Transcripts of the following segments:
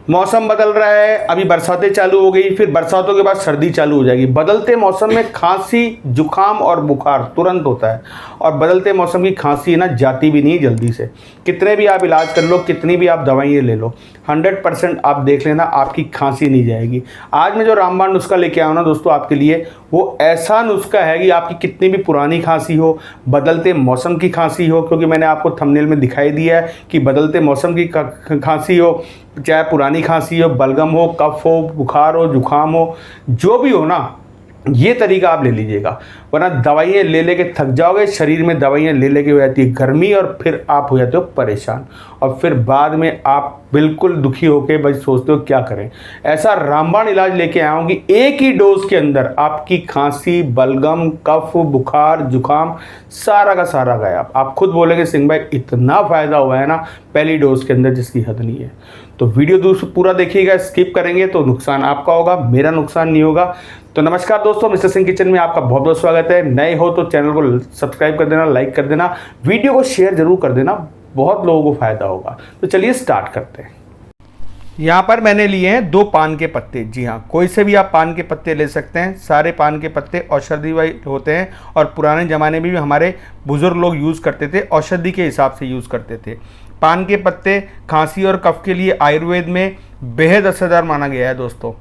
मौसम बदल रहा है, अभी बरसातें चालू हो गई, फिर बरसातों के बाद सर्दी चालू हो जाएगी। बदलते मौसम में खांसी, जुकाम और बुखार तुरंत होता है, और बदलते मौसम की खांसी है ना जाती भी नहीं जल्दी से। कितने भी आप इलाज कर लो, कितनी भी आप दवाइयाँ ले लो, 100% आप देख लेना आपकी खांसी नहीं जाएगी। आज मैं जो रामबाण नुस्खा लेके आया हूँ ना दोस्तों आपके लिए, वो ऐसा नुस्खा है कि आपकी कितनी भी पुरानी खांसी हो, बदलते मौसम की खांसी हो, क्योंकि मैंने आपको थंबनेल में दिखाई दिया है कि बदलते मौसम की खांसी हो, चाहे पुरानी खांसी हो, बलगम हो, कफ हो, बुखार हो, जुकाम हो, जो भी हो ना, ये तरीका आप ले लीजिएगा। वरना दवाइयाँ ले लेके थक जाओगे, शरीर में दवाइयाँ ले लेके हो जाती है गर्मी, और फिर आप हो जाते हो परेशान, और फिर बाद में आप बिल्कुल दुखी होकर भाई सोचते हो क्या करें। ऐसा रामबाण इलाज लेके आया हूँ कि एक ही डोज के अंदर आपकी खांसी, बलगम, कफ, बुखार, जुकाम सारा का सारा गया। आप खुद बोलेंगे सिंह भाई इतना फ़ायदा हुआ है ना पहली डोज के अंदर जिसकी हद नहीं है। तो वीडियो पूरा देखिएगा, स्किप करेंगे तो नुकसान आपका होगा, मेरा नुकसान नहीं होगा। तो नमस्कार दोस्तों, मिस्टर सिंह किचन में आपका बहुत बहुत स्वागत है। नए हो तो चैनल को सब्सक्राइब कर देना, लाइक कर देना, वीडियो को शेयर जरूर कर देना, बहुत लोगों को फायदा होगा। तो चलिए स्टार्ट करते हैं। यहाँ पर मैंने लिए हैं 2 पान के पत्ते। जी हाँ, कोई से भी आप पान के पत्ते ले सकते हैं। सारे पान के पत्ते औषधि होते हैं, और पुराने ज़माने में भी हमारे बुज़ुर्ग लोग यूज़ करते थे, औषधि के हिसाब से यूज़ करते थे। पान के पत्ते खांसी और कफ के लिए आयुर्वेद में बेहद असरदार माना गया है दोस्तों।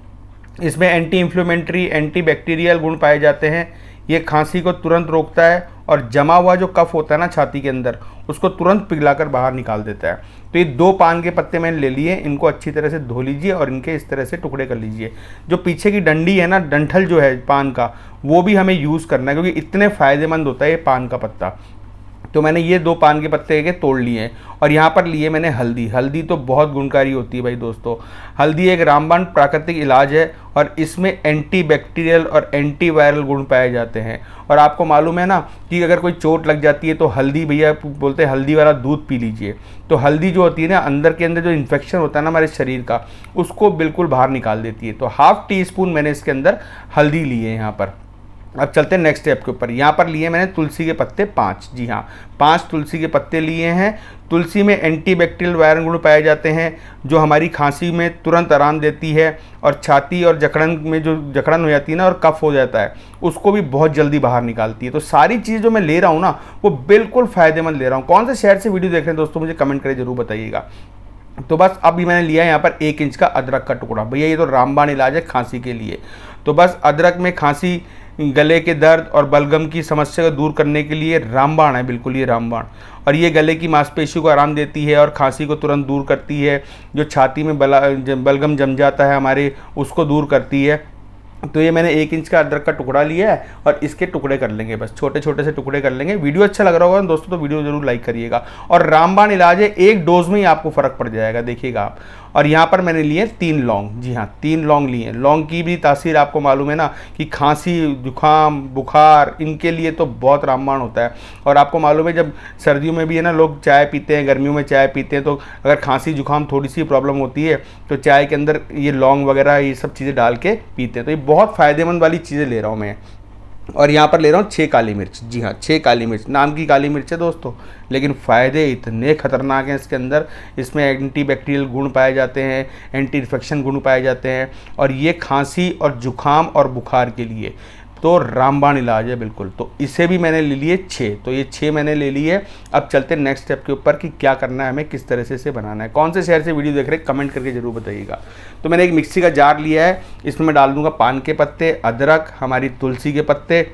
इसमें एंटी इन्फ्लेमेटरी, एंटी बैक्टीरियल गुण पाए जाते हैं। ये खांसी को तुरंत रोकता है, और जमा हुआ जो कफ होता है ना छाती के अंदर, उसको तुरंत पिघलाकर बाहर निकाल देता है। तो ये 2 पान के पत्ते मैंने ले लिए, इनको अच्छी तरह से धो लीजिए और इनके इस तरह से टुकड़े कर लीजिए। जो पीछे की डंडी है ना, डंठल जो है पान का, वो भी हमें यूज़ करना है, क्योंकि इतने फ़ायदेमंद होता है ये पान का पत्ता। तो मैंने ये 2 पान के पत्ते के तोड़ लिए हैं, और यहाँ पर लिए मैंने हल्दी। हल्दी तो बहुत गुणकारी होती है भाई दोस्तों। हल्दी एक रामबाण प्राकृतिक इलाज है, और इसमें एंटी बैक्टीरियल और एंटी वायरल गुण पाए जाते हैं। और आपको मालूम है ना कि अगर कोई चोट लग जाती है तो हल्दी, भैया बोलते हैं हल्दी वाला दूध पी लीजिए। तो हल्दी जो होती है ना, अंदर के अंदर जो इन्फेक्शन होता है ना हमारे शरीर का, उसको बिल्कुल बाहर निकाल देती है। तो ½ टीस्पून मैंने इसके अंदर हल्दी ली है यहाँ पर। अब चलते हैं नेक्स्ट स्टेप के ऊपर। यहाँ पर लिए मैंने तुलसी के पत्ते 5। जी हाँ, 5 तुलसी के पत्ते लिए हैं। तुलसी में एंटी बैक्टीरियल वायरल गुण पाए जाते हैं, जो हमारी खांसी में तुरंत आराम देती है, और छाती और जकड़न में जो जकड़न हो जाती है ना, और कफ हो जाता है, उसको भी बहुत जल्दी बाहर निकालती है। तो सारी चीज़ जो मैं ले रहा हूँ ना, वो बिल्कुल फ़ायदेमंद ले रहा हूँ। कौन से शहर से वीडियो देख रहे हैं दोस्तों, मुझे कमेंट करके जरूर बताइएगा। तो बस अभी मैंने लिया है यहाँ पर 1 इंच का अदरक का टुकड़ा। भैया ये तो रामबाण इलाज है खांसी के लिए। तो बस अदरक में खांसी, गले के दर्द और बलगम की समस्या को दूर करने के लिए रामबाण है, बिल्कुल ये रामबाण। और ये गले की मांसपेशियों को आराम देती है, और खांसी को तुरंत दूर करती है। जो छाती में बलगम जम जाता है हमारे, उसको दूर करती है। तो ये मैंने 1 इंच का अदरक का टुकड़ा लिया है, और इसके टुकड़े कर लेंगे, बस छोटे छोटे से टुकड़े कर लेंगे। वीडियो अच्छा लग रहा होगा दोस्तों तो वीडियो जरूर लाइक करिएगा। और रामबाण इलाज है, 1 डोज में ही आपको फ़र्क पड़ जाएगा, देखिएगा आप। और यहाँ पर मैंने लिए 3 लौंग। जी हाँ, 3 लौंग लिए। लौंग की भी तासीर आपको मालूम है ना कि खांसी, जुकाम, बुखार, इनके लिए तो बहुत रामबाण होता है। और आपको मालूम है जब सर्दियों में भी है ना लोग चाय पीते हैं, गर्मियों में चाय पीते हैं, तो अगर खांसी जुकाम थोड़ी सी प्रॉब्लम होती है तो चाय के अंदर ये लौंग वगैरह ये सब चीज़ें डाल के पीते हैं। तो ये बहुत फ़ायदेमंद वाली चीज़ें ले रहा हूँ मैं। और यहाँ पर ले रहा हूँ 6 काली मिर्च। जी हाँ, 6 काली मिर्च, नाम की काली मिर्च है दोस्तों, लेकिन फ़ायदे इतने खतरनाक हैं इसके अंदर। इसमें एंटी बैक्टीरियल गुण पाए जाते हैं, एंटी इन्फेक्शन गुण पाए जाते हैं, और ये खांसी और जुकाम और बुखार के लिए तो रामबाण इलाज है बिल्कुल। तो इसे भी मैंने ले लिए 6। तो ये 6 मैंने ले लिए। अब चलते हैं नेक्स्ट स्टेप के ऊपर कि क्या करना है हमें, किस तरह से इसे बनाना है। कौन से शहर से वीडियो देख रहे हैं कमेंट करके ज़रूर बताइएगा। तो मैंने एक मिक्सी का जार लिया है, इसमें मैं डाल दूँगा पान के पत्ते, अदरक, हमारी तुलसी के पत्ते,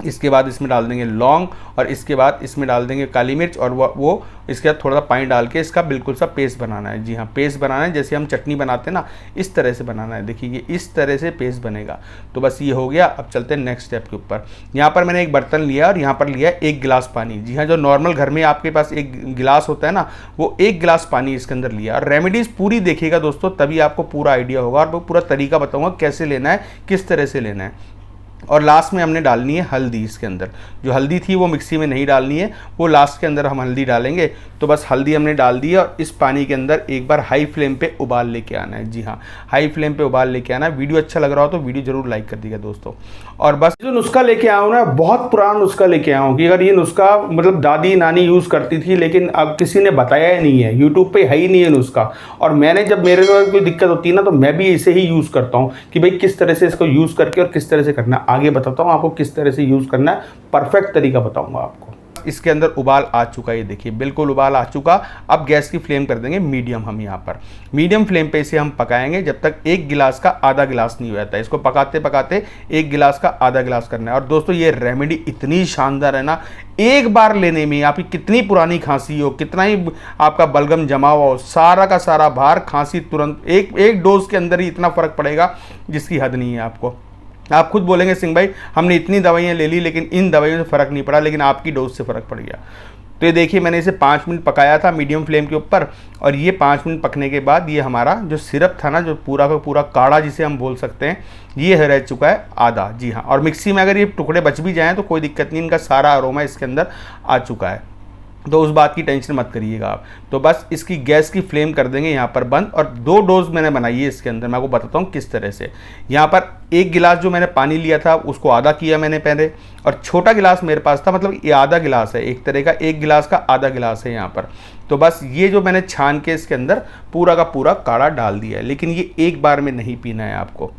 इसके बाद इसमें डाल देंगे लौंग, और इसके बाद इसमें डाल देंगे काली मिर्च, और वो इसके बाद थोड़ा सा पानी डाल के इसका बिल्कुल सा पेस्ट बनाना है। जी हाँ, पेस्ट बनाना है, जैसे हम चटनी बनाते हैं ना, इस तरह से बनाना है। देखिए ये इस तरह से पेस्ट बनेगा। तो बस ये हो गया। अब चलते हैं नेक्स्ट स्टेप के ऊपर। यहाँ पर मैंने एक बर्तन लिया, और यहाँ पर लिया 1 गिलास पानी। जी हाँ, जो नॉर्मल घर में आपके पास 1 गिलास होता है ना, वो 1 गिलास पानी इसके अंदर लिया। और रेमेडीज़ पूरी देखिएगा दोस्तों, तभी आपको पूरा आइडिया होगा, और वो पूरा तरीका बताऊँगा कैसे लेना है, किस तरह से लेना है। और लास्ट में हमने डालनी है हल्दी इसके अंदर। जो हल्दी थी वो मिक्सी में नहीं डालनी है, वो लास्ट के अंदर हम हल्दी डालेंगे। तो बस हल्दी हमने डाल दी है और इस पानी के अंदर एक बार हाई फ्लेम पे उबाल लेके आना है। जी हाँ, हाई फ्लेम पे उबाल लेके आना है। वीडियो अच्छा लग रहा हो तो वीडियो जरूर लाइक कर दीजिएगा दोस्तों। और बस जो नुस्खा लेके आया हूँ ना, बहुत पुराना नुस्खा लेके आया हूँ कि अगर ये नुस्खा मतलब दादी नानी यूज़ करती थी, लेकिन अब किसी ने बताया ही नहीं है, यूट्यूब पे है ही नहीं है नुस्खा। और मैंने जब मेरे को कोई दिक्कत होती है ना, तो मैं भी इसे ही यूज़ करता हूँ कि भाई किस तरह से इसको यूज़ करके और किस तरह से करना है। आगे बताता हूँ आपको किस तरह से यूज़ करना है, परफेक्ट तरीका बताऊँगा आपको। इसके अंदर उबाल आ चुका है, ये देखिए बिल्कुल उबाल आ चुका। अब गैस की फ्लेम कर देंगे मीडियम। हम यहाँ पर मीडियम फ्लेम पे इसे हम पकाएंगे जब तक एक गिलास का आधा गिलास नहीं हो जाता है। इसको पकाते पकाते एक गिलास का आधा गिलास करना है। और दोस्तों ये रेमेडी इतनी शानदार है ना, एक बार लेने में आपकी कितनी पुरानी खांसी हो, कितना ही आपका बलगम जमा हुआ हो, सारा का सारा बाहर खांसी तुरंत एक डोज के अंदर ही इतना फर्क पड़ेगा जिसकी हद नहीं है आपको। आप खुद बोलेंगे सिंह भाई हमने इतनी दवाइयाँ ले ली लेकिन इन दवाइयों से फ़र्क नहीं पड़ा, लेकिन आपकी डोज से फ़र्क पड़ गया। तो ये देखिए मैंने इसे 5 मिनट पकाया था मीडियम फ्लेम के ऊपर, और ये 5 मिनट पकने के बाद ये हमारा जो सिरप था ना, जो पूरा का पूरा काढ़ा जिसे हम बोल सकते हैं, ये रह चुका है आधा। जी हाँ, और मिक्सी में अगर ये टुकड़े बच भी जाएँ तो कोई दिक्कत नहीं, इनका सारा अरोमा इसके अंदर आ चुका है। तो उस बात की टेंशन मत करिएगा आप। तो बस इसकी गैस की फ्लेम कर देंगे यहाँ पर बंद। और 2 डोज मैंने बनाई है इसके अंदर, मैं आपको बताता हूँ किस तरह से। यहाँ पर 1 गिलास जो मैंने पानी लिया था उसको आधा किया मैंने पहले, और छोटा गिलास मेरे पास था, मतलब ये आधा गिलास है एक तरह का, 1 गिलास का आधा गिलास है यहाँ पर। तो बस ये जो मैंने छान के इसके अंदर पूरा का पूरा काढ़ा डाल दिया है, लेकिन ये एक बार में नहीं पीना है आपको।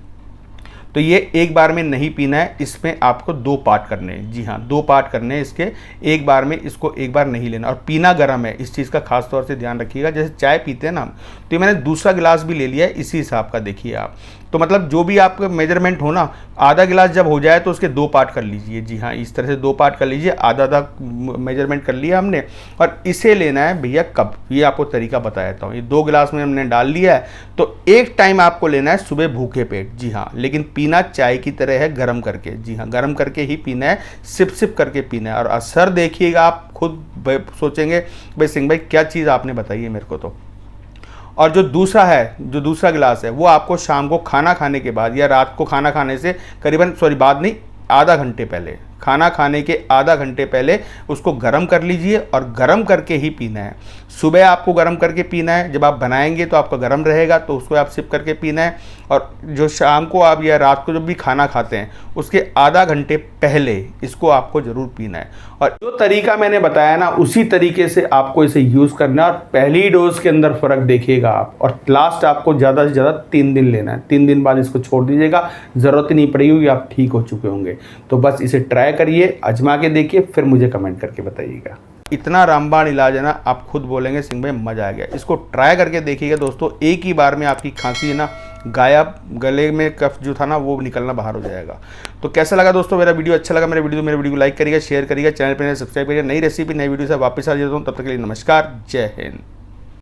तो ये एक बार में नहीं पीना है, इसमें आपको 2 पार्ट करने हैं। जी हाँ, 2 पार्ट करने हैं इसके, एक बार में इसको एक बार नहीं लेना। और पीना गर्म है, इस चीज़ का खास तौर से ध्यान रखिएगा। जैसे चाय पीते हैं ना हम, तो ये मैंने दूसरा गिलास भी ले लिया है इसी हिसाब का, देखिए आप। तो मतलब जो भी आपका मेजरमेंट हो ना, आधा गिलास जब हो जाए तो उसके 2 पार्ट कर लीजिए। जी हाँ, इस तरह से 2 पार्ट कर लीजिए, आधा आधा मेजरमेंट कर लिया हमने। और इसे लेना है भैया कब, ये आपको तरीका बता देता हूँ। ये 2 गिलास में हमने डाल लिया है, तो एक टाइम आपको लेना है सुबह भूखे पेट। जी हाँ, लेकिन पीना चाय की तरह है, गर्म करके। जी हाँ, गर्म करके ही पीना है, सिप सिप करके पीना है। और असर देखिएगा आप खुद सोचेंगे भाई सिंह भाई क्या चीज़ आपने बताई है मेरे को। तो और जो दूसरा गिलास है वो आपको शाम को खाना खाने के बाद, या रात को खाना खाने से करीबन बाद नहीं, आधा घंटे पहले, खाना खाने के आधा घंटे पहले उसको गर्म कर लीजिए, और गर्म करके ही पीना है। सुबह आपको गर्म करके पीना है, जब आप बनाएंगे तो आपका गर्म रहेगा तो उसको आप सिप करके पीना है। और जो शाम को आप या रात को जब भी खाना खाते हैं उसके आधा घंटे पहले इसको आपको ज़रूर पीना है। और जो तरीका मैंने बताया ना, उसी तरीके से आपको इसे यूज़ करना है। और पहली डोज के अंदर फ़र्क देखिएगा आप, और लास्ट आपको ज़्यादा से ज़्यादा 3 दिन लेना है। 3 दिन बाद इसको छोड़ दीजिएगा, ज़रूरत ही नहीं पड़ेगी, आप ठीक हो चुके होंगे। तो बस इसे ट्राई करिए, आजमा के देखिए, फिर मुझे कमेंट करके बताइएगा। इतना रामबाण इलाज है ना, आप खुद बोलेंगे सिंह भाई मज़ा आ गया। इसको ट्राई करके देखिएगा दोस्तों, एक ही बार में आपकी खांसी है ना गायब, गले में कफ जो था ना वो निकलना बाहर हो जाएगा। तो कैसा लगा दोस्तों मेरा वीडियो? अच्छा लगा मेरे वीडियो को लाइक करिएगा, शेयर करिएगा, चैनल पर सब्सक्राइब करिएगा। नई रेसिपी नई वीडियो से वापस आ जाता हूँ, तब तक के लिए नमस्कार, जय हिंद।